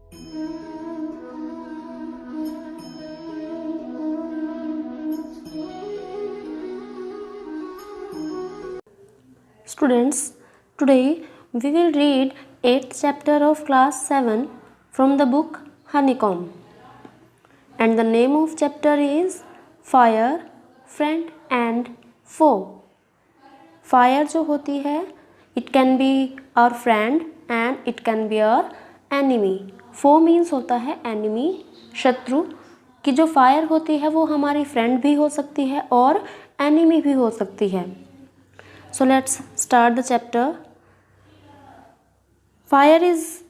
Students, today we will read 8th chapter of class 7 from the book Honeycomb. And the name of chapter is Fire, Friend and Foe. Fire जो होती है, it can be our friend and it can be our enemy. Foe means होता है enemy, शत्रु, कि जो fire होती है वो हमारी फ्रेंड भी हो सकती है और एनिमी भी हो सकती है. So let's start the chapter. Fire is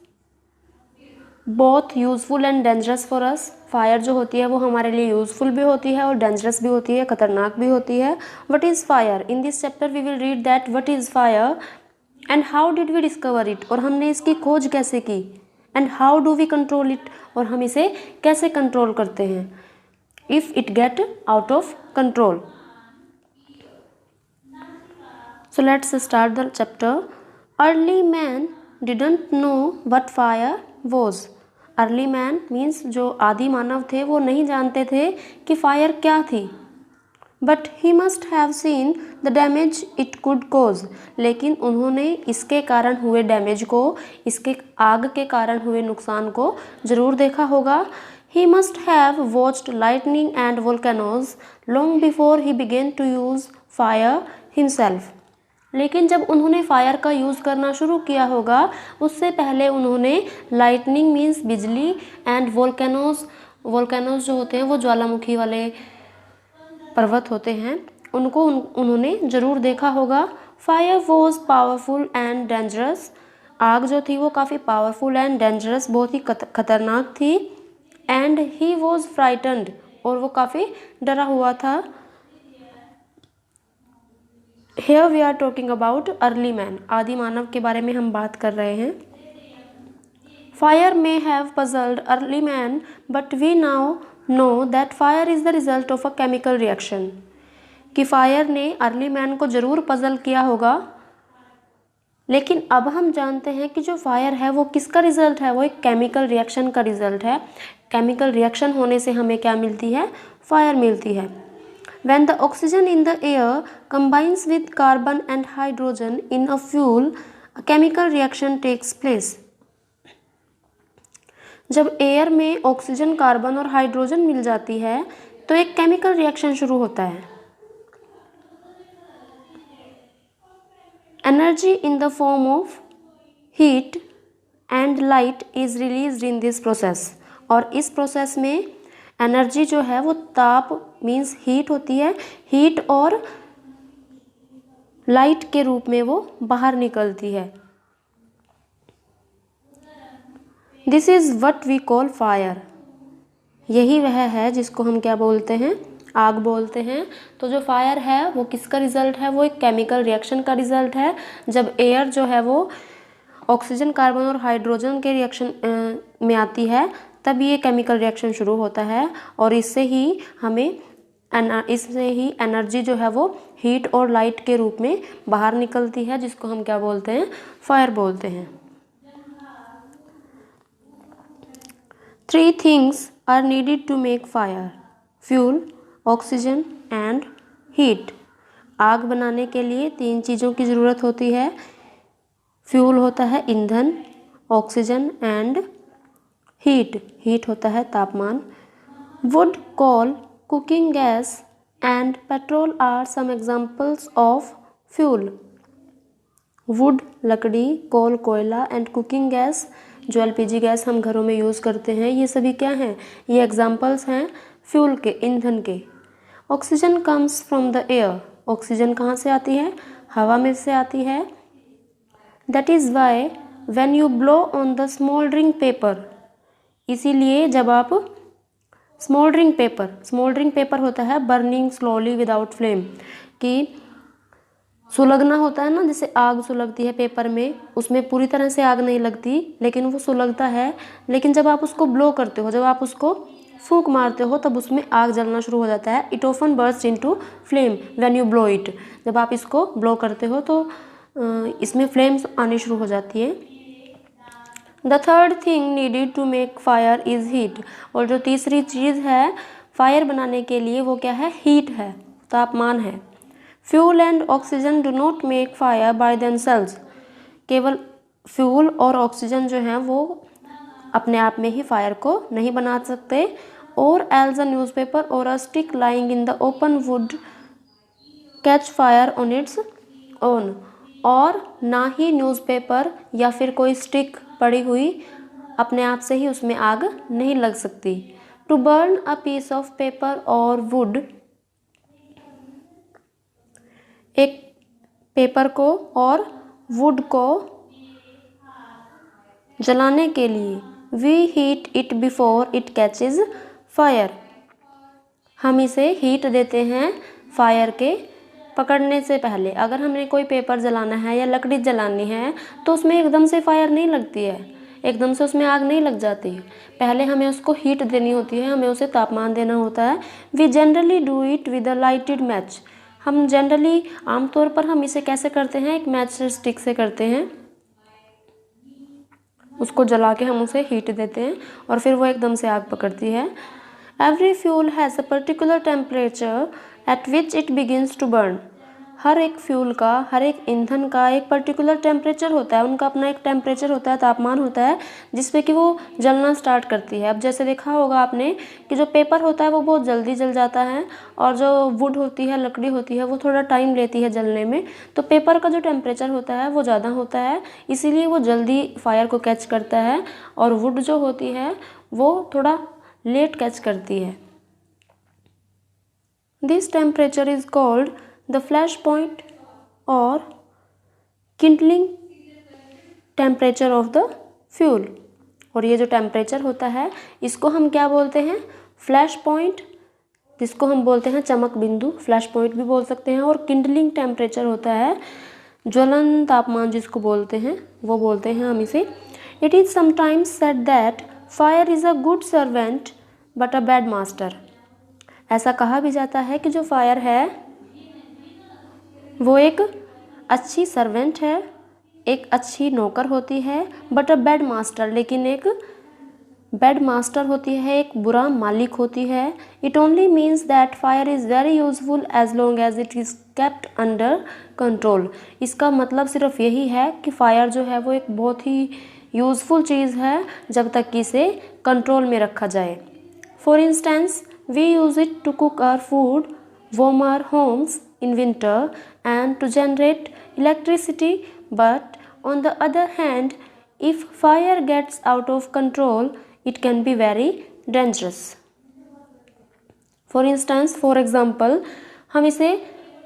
both useful and dangerous for us. Fire जो होती है वो हमारे लिए यूजफुल भी होती है और डेंजरस भी होती है, खतरनाक भी होती है. What is fire? In this chapter we will read that what is fire and how did we discover it. और हमने इसकी खोज कैसे की. And how do we control it. और हम इसे कैसे कंट्रोल करते हैं. If it get out of control. So let's start the chapter. Early man didn't know what fire was. Early man means जो आदि मानव थे वो नहीं जानते थे कि फायर क्या थी. But he must have seen the damage it could cause. लेकिन उन्होंने इसके कारण हुए डैमेज को, इसके आग के कारण हुए नुकसान को जरूर देखा होगा. He must have watched lightning and volcanoes long before he began to use fire himself. लेकिन जब उन्होंने फायर का यूज़ करना शुरू किया होगा उससे पहले उन्होंने लाइटनिंग मीन्स बिजली एंड वोल्केनोज जो होते हैं वो ज्वालामुखी वाले पर्वत होते हैं, उनको उन्होंने ज़रूर देखा होगा. Fire was powerful and dangerous. आग जो थी वो काफ़ी पावरफुल एंड डेंजरस, बहुत ही खतरनाक थी. एंड ही वॉज फ्राइटन्ड, और वो काफ़ी डरा हुआ था. Here we are talking about early man. आदि मानव के बारे में हम बात कर रहे हैं. Fire may have puzzled early man, but we now know that fire is the result of a chemical reaction. कि फायर ने अर्ली मैन को ज़रूर पजल किया होगा, लेकिन अब हम जानते हैं कि जो फायर है वो किसका रिजल्ट है. वो एक केमिकल रिएक्शन का रिजल्ट है. केमिकल रिएक्शन होने से हमें क्या मिलती है, फायर मिलती है. When the oxygen in the air combines with carbon and hydrogen in a fuel, a chemical reaction takes place. जब एयर में ऑक्सीजन, कार्बन और हाइड्रोजन मिल जाती है तो एक केमिकल रिएक्शन शुरू होता है. Energy in the form of heat and light is released in this process. और इस प्रोसेस में एनर्जी जो है वो ताप मीन्स हीट होती है, हीट और लाइट के रूप में वो बाहर निकलती है. This is what we call fire. यही वह है जिसको हम क्या बोलते हैं, आग बोलते हैं. तो जो फायर है वो किसका रिजल्ट है, वो एक केमिकल रिएक्शन का रिजल्ट है. जब एयर जो है वो ऑक्सीजन, कार्बन और हाइड्रोजन के रिएक्शन में आती है तब ये केमिकल रिएक्शन शुरू होता है और इससे ही एनर्जी जो है वो हीट और लाइट के रूप में बाहर निकलती है, जिसको हम क्या बोलते हैं, फायर बोलते हैं. 3 things are needed to make fire: fuel, oxygen and heat. आग बनाने के लिए 3 चीज़ों की ज़रूरत होती है. फ्यूल होता है ईंधन, ऑक्सीजन एंड हीट होता है तापमान. Wood, coal, cooking gas and petrol are some examples of fuel. Wood लकड़ी, कोल कोयला एंड कुकिंग गैस जो एलपीजी गैस हम घरों में यूज़ करते हैं, ये सभी क्या हैं, ये एग्जाम्पल्स हैं फ्यूल के, ईंधन के. Oxygen comes from the air. Oxygen कहाँ से आती है, हवा में से आती है. That is why when you blow on the smouldering paper. इसीलिए जब आप स्मोल्डरिंग पेपर होता है बर्निंग स्लोली विदाउट फ्लेम, कि सुलगना होता है ना, जैसे आग सुलगती है पेपर में, उसमें पूरी तरह से आग नहीं लगती लेकिन वो सुलगता है. लेकिन जब आप उसको ब्लो करते हो, जब आप उसको फूंक मारते हो तब उसमें आग जलना शुरू हो जाता है. It often burst into flame when you blow it. जब आप इसको ब्लो करते हो तो इसमें फ्लेम्स आनी शुरू हो जाती है. The third thing needed to make fire is heat. और जो तीसरी चीज़ है फायर बनाने के लिए वो क्या है, हीट है, तापमान है। Fuel and oxygen do not make fire by themselves. केवल फ्यूल और ऑक्सीजन जो हैं वो अपने आप में ही फायर को नहीं बना सकते। और एल्स अ न्यूज़पेपर और a stick lying in the open would catch fire on its own. और ना ही न्यूज़पेपर या फिर कोई स्टिक पड़ी हुई अपने आप से ही उसमें आग नहीं लग सकती। To burn a piece of paper or wood, एक पेपर को और वुड को जलाने के लिए, we heat it before it catches fire, हम इसे हीट देते हैं फायर के पकड़ने से पहले। अगर हमें कोई पेपर जलाना है या लकड़ी जलानी है तो उसमें एकदम से फायर नहीं लगती है, एकदम से उसमें आग नहीं लग जाती। पहले हमें उसको हीट देनी होती है, हमें उसे तापमान देना होता है। We generally do it with a lighted match. हम जनरली आमतौर पर हम इसे कैसे करते हैं, एक मैच स्टिक से करते हैं, उसको जला के हम उसे हीट देते हैं और फिर वो एकदम से आग पकड़ती है। Every fuel has a particular temperature at which it begins to burn. हर एक फ्यूल का, हर एक ईंधन का एक पर्टिकुलर टेम्परेचर होता है, उनका अपना एक टेम्परेचर होता है, तापमान होता है जिसपे कि वो जलना स्टार्ट करती है। अब जैसे देखा होगा आपने कि जो पेपर होता है वो बहुत जल्दी जल जाता है और जो वुड होती है, लकड़ी होती है, वो थोड़ा टाइम लेती है जलने में। तो पेपर का जो टेम्परेचर होता है वो ज़्यादा होता है, इसीलिए वो जल्दी फायर को कैच करता है। और वुड जो होती है वो थोड़ा लेट कैच करती है। This temperature is called the flash point और kindling temperature of the fuel. और ये जो टेम्परेचर होता है इसको हम क्या बोलते हैं, फ्लैश पॉइंट, जिसको हम बोलते हैं चमक बिंदु, फ्लैश पॉइंट भी बोल सकते हैं। और किंडलिंग टेम्परेचर होता है ज्वलन तापमान, जिसको बोलते हैं वो बोलते हैं हम इसे। It is sometimes said that fire is a good servant but a bad master. ऐसा कहा भी जाता है कि जो फायर है वो एक अच्छी सर्वेंट है, एक अच्छी नौकर होती है, बट अ बैड मास्टर, लेकिन एक बैड मास्टर होती है, एक बुरा मालिक होती है। It only means that fire is very useful as long as it is kept under control. इसका मतलब सिर्फ यही है कि फायर जो है वो एक बहुत ही यूज़फुल चीज़ है जब तक कि इसे कंट्रोल में रखा जाए। For instance we use it to cook our food, warm our homes in winter and to generate electricity, but on the other hand, if fire gets out of control, it can be very dangerous. For instance, for example, हम इसे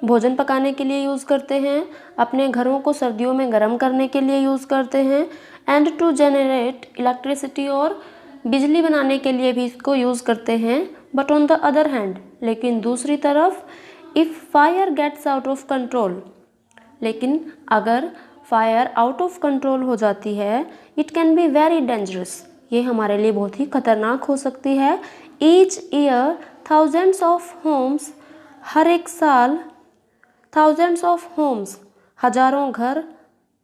भोजन पकाने के लिए use करते हैं, अपने घरों को सर्दियों में गर्म करने के लिए यूज़ करते हैं, एंड टू जनरेट इलेक्ट्रिसिटी, और बिजली बनाने के लिए भी इसको यूज़ करते हैं। But on the other hand, लेकिन दूसरी तरफ, if fire gets out of control, लेकिन अगर फायर आउट ऑफ कंट्रोल हो जाती है, it can be very dangerous, ये हमारे लिए बहुत ही खतरनाक हो सकती है। Each year thousands of homes, हर एक साल थाउजेंड्स ऑफ होम्स, हजारों घर,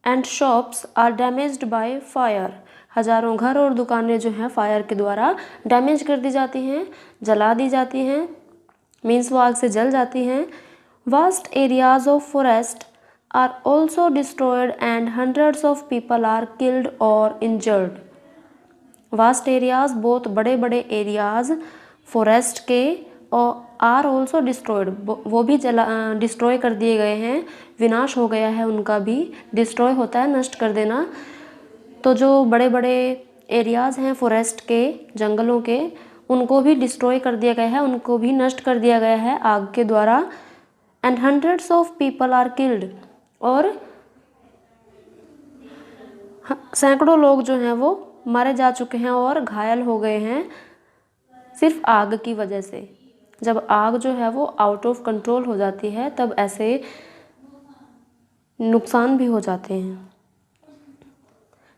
and shops are damaged by fire, हजारों घर और दुकानें जो हैं फायर के द्वारा डैमेज कर दी जाती हैं, जला दी जाती हैं, मीन्स वो आग से जल जाती हैं। Vast areas of forest are also destroyed and hundreds of people are killed और इंजर्ड। वास्ट एरियाज, बहुत बड़े बड़े एरियाज फॉरेस्ट के, और आर ऑल्सो डिस्ट्रॉयड, वो भी डिस्ट्रॉय कर दिए गए हैं, विनाश हो गया है उनका भी। डिस्ट्रॉय होता है नष्ट कर देना। तो जो बड़े बड़े एरियाज़ हैं फॉरेस्ट के, जंगलों के, उनको भी डिस्ट्रॉय कर दिया गया है, उनको भी नष्ट कर दिया गया है आग के द्वारा। And hundreds of people are killed, और सैकड़ों लोग जो हैं वो मारे जा चुके हैं और घायल हो गए हैं सिर्फ आग की वजह से। जब आग जो है वो आउट ऑफ कंट्रोल हो जाती है तब ऐसे नुकसान भी हो जाते हैं।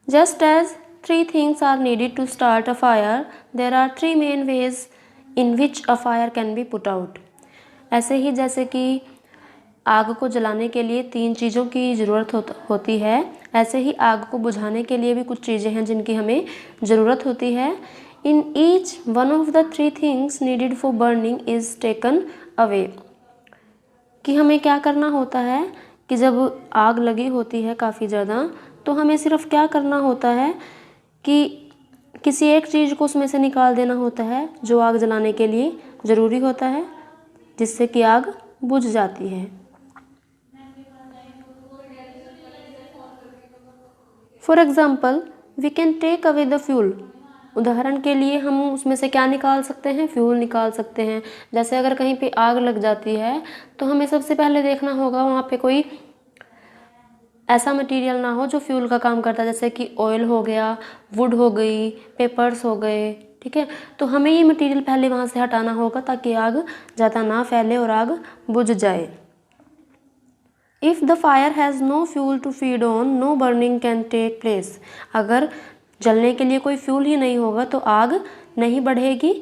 Just as 3 things are needed to start a fire, there are 3 main ways in which a fire can be put out. ऐसे ही जैसे कि आग को जलाने के लिए 3 चीज़ों की ज़रूरत होती है, ऐसे ही आग को बुझाने के लिए भी कुछ चीज़ें हैं जिनकी हमें ज़रूरत होती है। In each one of the 3 things needed for burning is taken away, कि हमें क्या करना होता है कि जब आग लगी होती है काफ़ी ज़्यादा, तो हमें सिर्फ क्या करना होता है कि किसी एक चीज़ को उसमें से निकाल देना होता है जो आग जलाने के लिए ज़रूरी होता है, जिससे कि आग बुझ जाती है। For example we can take away the fuel, उदाहरण के लिए हम उसमें से क्या निकाल सकते हैं, फ्यूल निकाल सकते हैं। जैसे अगर कहीं पे आग लग जाती है तो हमें सबसे पहले देखना होगा वहाँ पे कोई ऐसा मटेरियल ना हो जो फ्यूल का काम करता है, जैसे कि ऑयल हो गया, वुड हो गई, पेपर्स हो गए, ठीक है। तो हमें ये मटेरियल पहले वहाँ से हटाना होगा ताकि आग ज़्यादा ना फैले और आग बुझ जाए। If the fire has no fuel to feed on, no burning can take place, अगर जलने के लिए कोई फ्यूल ही नहीं होगा तो आग नहीं बढ़ेगी।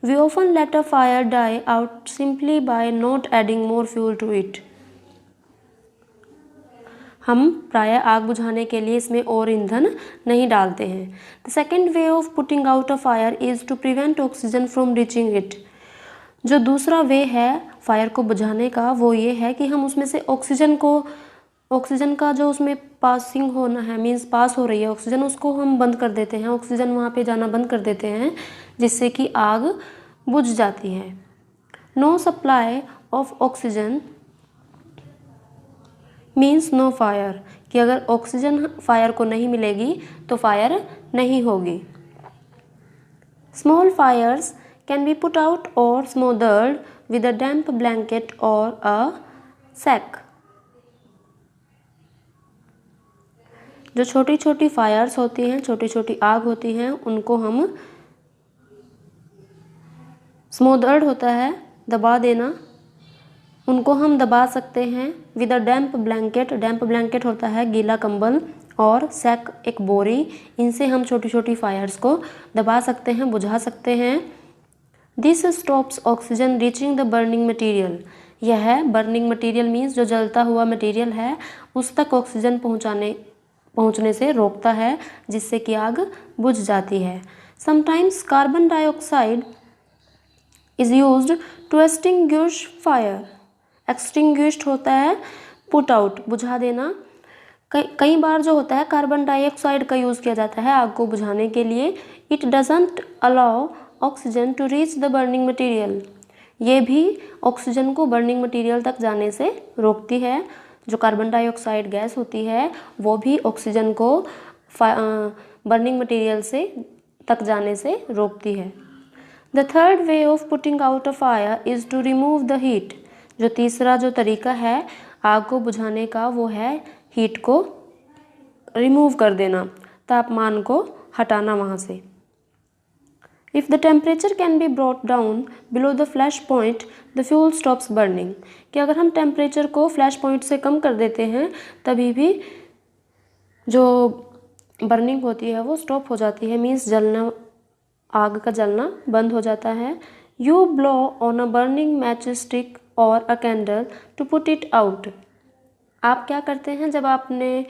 We often let a fire die out simply by not adding more fuel to it, हम प्रायः आग बुझाने के लिए इसमें और ईंधन नहीं डालते हैं। The second way of putting out a fire is to prevent oxygen from reaching it, जो दूसरा वे है फायर को बुझाने का वो ये है कि हम उसमें से ऑक्सीजन का जो उसमें पासिंग होना है, मीन्स पास हो रही है ऑक्सीजन, उसको हम बंद कर देते हैं, ऑक्सीजन वहाँ पे जाना बंद कर देते हैं, जिससे कि आग बुझ जाती है। No supply of oxygen means no fire, कि अगर ऑक्सीजन फायर को नहीं मिलेगी तो फायर नहीं होगी। Small fires can be put out or smothered with a damp blanket और अ सैक, जो छोटी छोटी फायर्स होती हैं, छोटी छोटी आग होती हैं, उनको हम स्मोदर्ड होता है दबा देना, उनको हम दबा सकते हैं with a damp blanket, damp blanket होता है गीला कंबल, और सैक एक बोरी, इनसे हम छोटी छोटी फायर्स को दबा सकते हैं, बुझा सकते हैं। This stops oxygen reaching the burning material, यह बर्निंग मटीरियल मीन्स जो जलता हुआ मटीरियल है उस तक ऑक्सीजन पहुँचने से रोकता है, जिससे कि आग बुझ जाती है। Sometimes carbon dioxide is used to extinguish fire, extinguished होता है पुट आउट, बुझा देना। कई बार जो होता है कार्बन डाइऑक्साइड का यूज़ किया जाता है आग को बुझाने के लिए। It doesn't allow oxygen to reach the burning material, ये भी ऑक्सीजन को बर्निंग मटेरियल तक जाने से रोकती है। जो कार्बन डाइऑक्साइड गैस होती है वो भी ऑक्सीजन को बर्निंग मटेरियल से तक जाने से रोकती है। The third way of putting out a fire is to remove the heat, जो तीसरा जो तरीका है आग को बुझाने का वो है हीट को रिमूव कर देना, तापमान को हटाना वहाँ से। If the temperature can be brought down below the flash point the fuel stops burning, कि अगर हम टेम्परेचर को फ्लैश पॉइंट से कम कर देते हैं तभी भी जो बर्निंग होती है वो स्टॉप हो जाती है, मीन्स जलना, आग का जलना बंद हो जाता है। You blow on a burning matchstick और a candle to put it out, आप क्या करते हैं जब आपने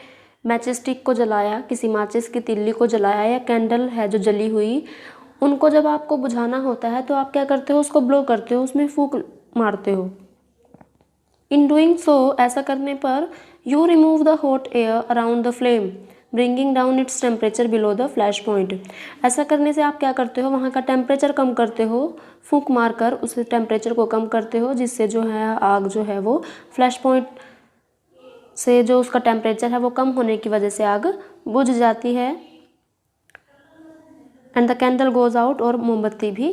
मैच स्टिक को जलाया, किसी माचिस की तिल्ली को जलाया या कैंडल है जो जली हुई, उनको जब आपको बुझाना होता है तो आप क्या करते हो, उसको ब्लो करते हो, उसमें फूंक मारते हो। इन डूइंग सो, ऐसा करने पर you remove the hot air around the flame bringing down its temperature below the flash point, ऐसा करने से आप क्या करते हो, वहाँ का टेम्परेचर कम करते हो, फूंक मारकर उस टेम्परेचर को कम करते हो, जिससे जो है आग जो है वो फ्लैश पॉइंट से जो उसका टेम्परेचर है वो कम होने की वजह से आग बुझ जाती है। And the candle goes out, और मोमबत्ती भी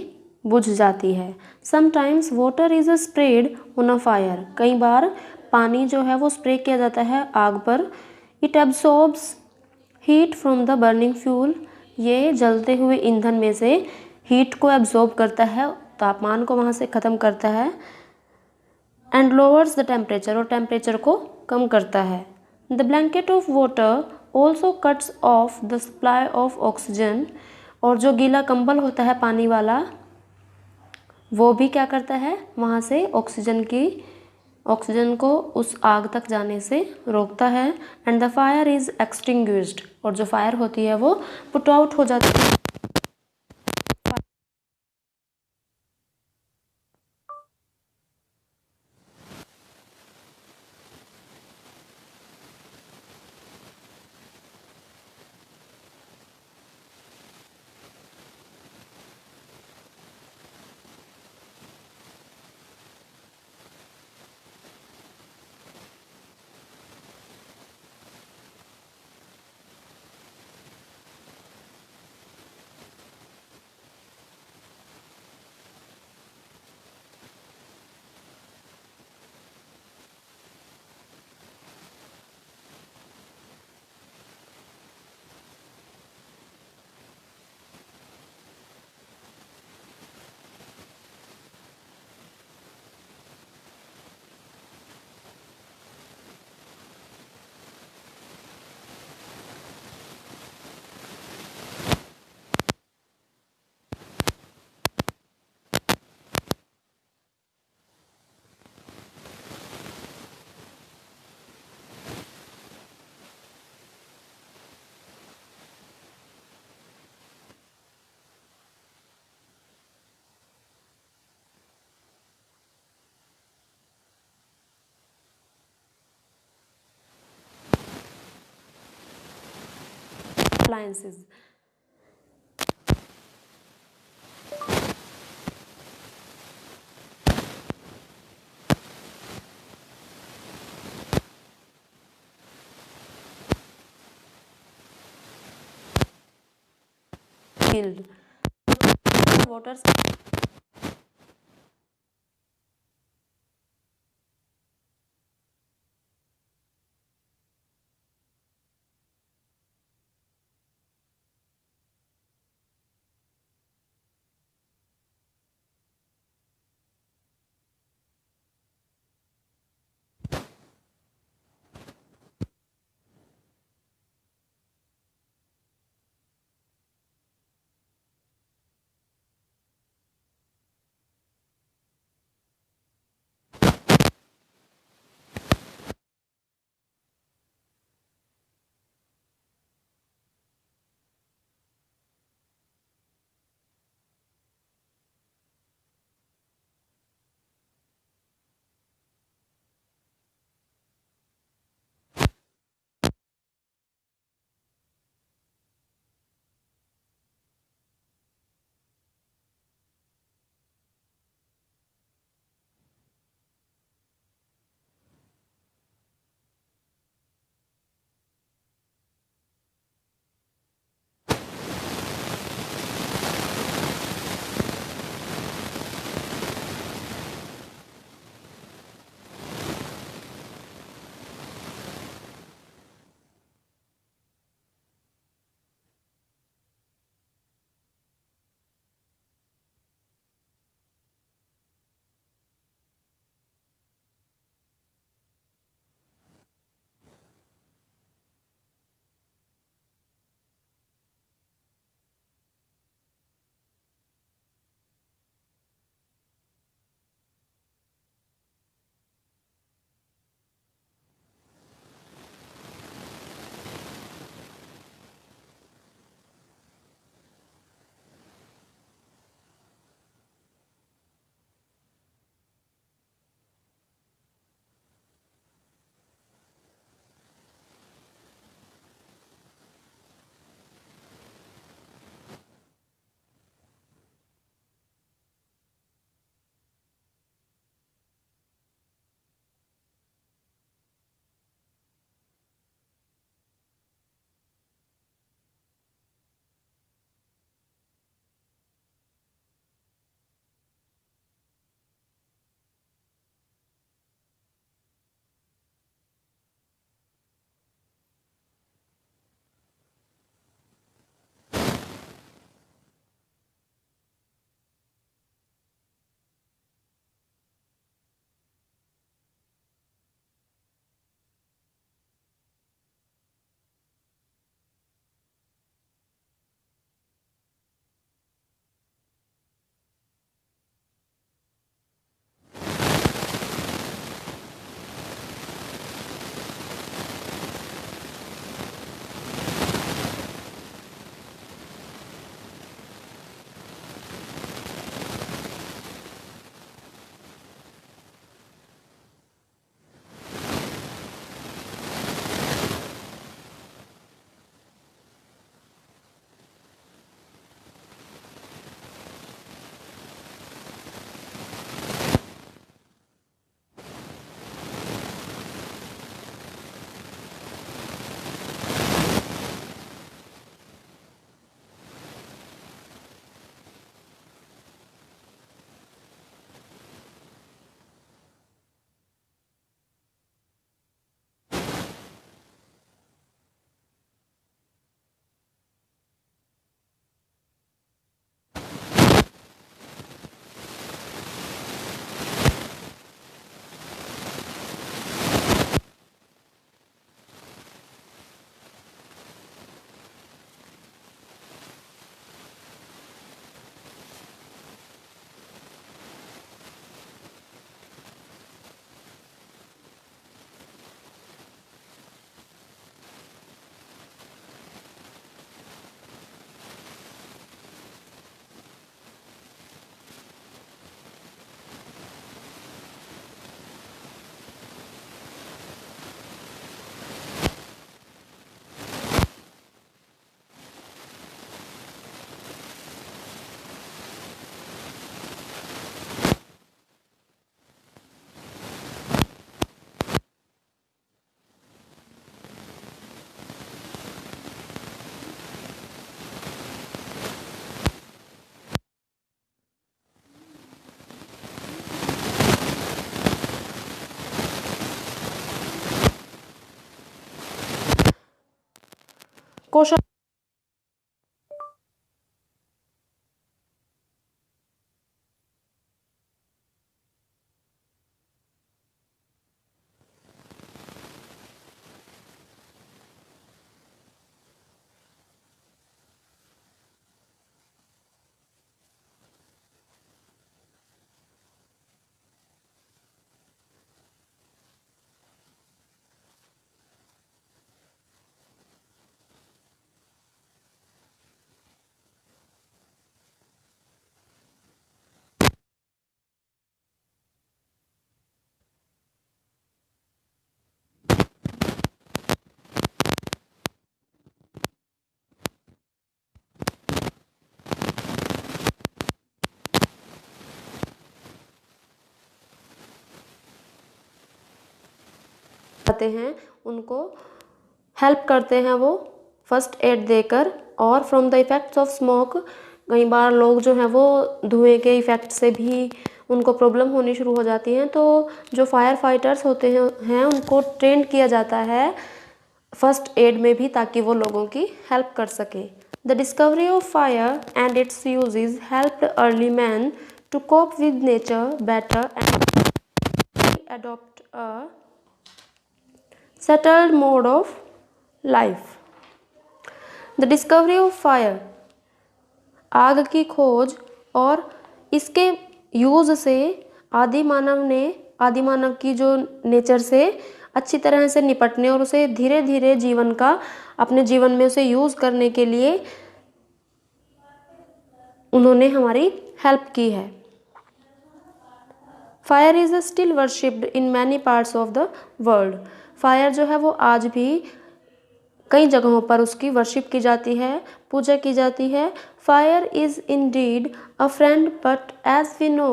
बुझ जाती है। Sometimes water is spread on a fire, कई बार पानी जो है वो स्प्रे किया जाता है आग पर। It absorbs heat from the burning fuel, ये जलते हुए ईंधन में से हीट को एब्जॉर्ब करता है, तापमान को वहाँ से ख़त्म करता है। एंड लोअर्स द टेम्परेचर, और टेम्परेचर को कम करता है। The blanket of water also cuts of the supply of oxygen, और जो गीला कंबल होता है पानी वाला वो भी क्या करता है, वहाँ से ऑक्सीजन की ऑक्सीजन को उस आग तक जाने से रोकता है and the fire is extinguished, और जो फायर होती है वो पुट आउट हो जाती है। Appliances. Killed. Water. क्वेश्चन आते हैं उनको हेल्प करते हैं वो फर्स्ट एड देकर। और from the effects of smoke, कई बार लोग जो हैं वो धुएं के इफ़ेक्ट से भी उनको प्रॉब्लम होनी शुरू हो जाती हैं, तो जो फायर फाइटर्स होते हैं उनको ट्रेन किया जाता है फर्स्ट एड में भी, ताकि वो लोगों की हेल्प कर सकें। The discovery of fire and its uses helped early man to cope with nature better and adopt a settled mode of life. The discovery of fire, आग की खोज और इसके यूज़ से आदि मानव की जो नेचर से अच्छी तरह से निपटने और उसे धीरे धीरे अपने जीवन में उसे यूज़ करने के लिए उन्होंने हमारी हेल्प की है। Fire is still worshipped in many parts of the world. Fire जो है वो आज भी कई जगहों पर उसकी वर्शिप की जाती है, पूजा की जाती है। Fire is indeed a friend but as we know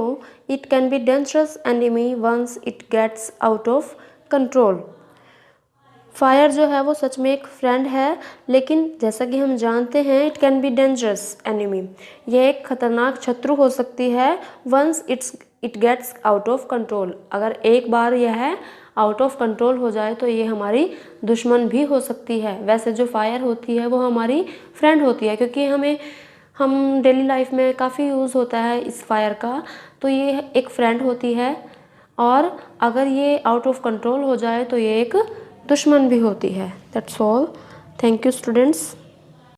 it can be dangerous enemy once it gets out of control. Fire जो है वो सच में एक फ्रेंड है, लेकिन जैसा कि हम जानते हैं it can be dangerous enemy, यह एक खतरनाक शत्रु हो सकती है। Once it gets out of control, अगर एक बार यह आउट ऑफ कंट्रोल हो जाए तो ये हमारी दुश्मन भी हो सकती है। वैसे जो फायर होती है वो हमारी फ्रेंड होती है, क्योंकि हम डेली लाइफ में काफ़ी यूज़ होता है इस फायर का, तो ये एक फ्रेंड होती है। और अगर ये आउट ऑफ कंट्रोल हो जाए तो ये एक दुश्मन भी होती है। That's all. Thank you students.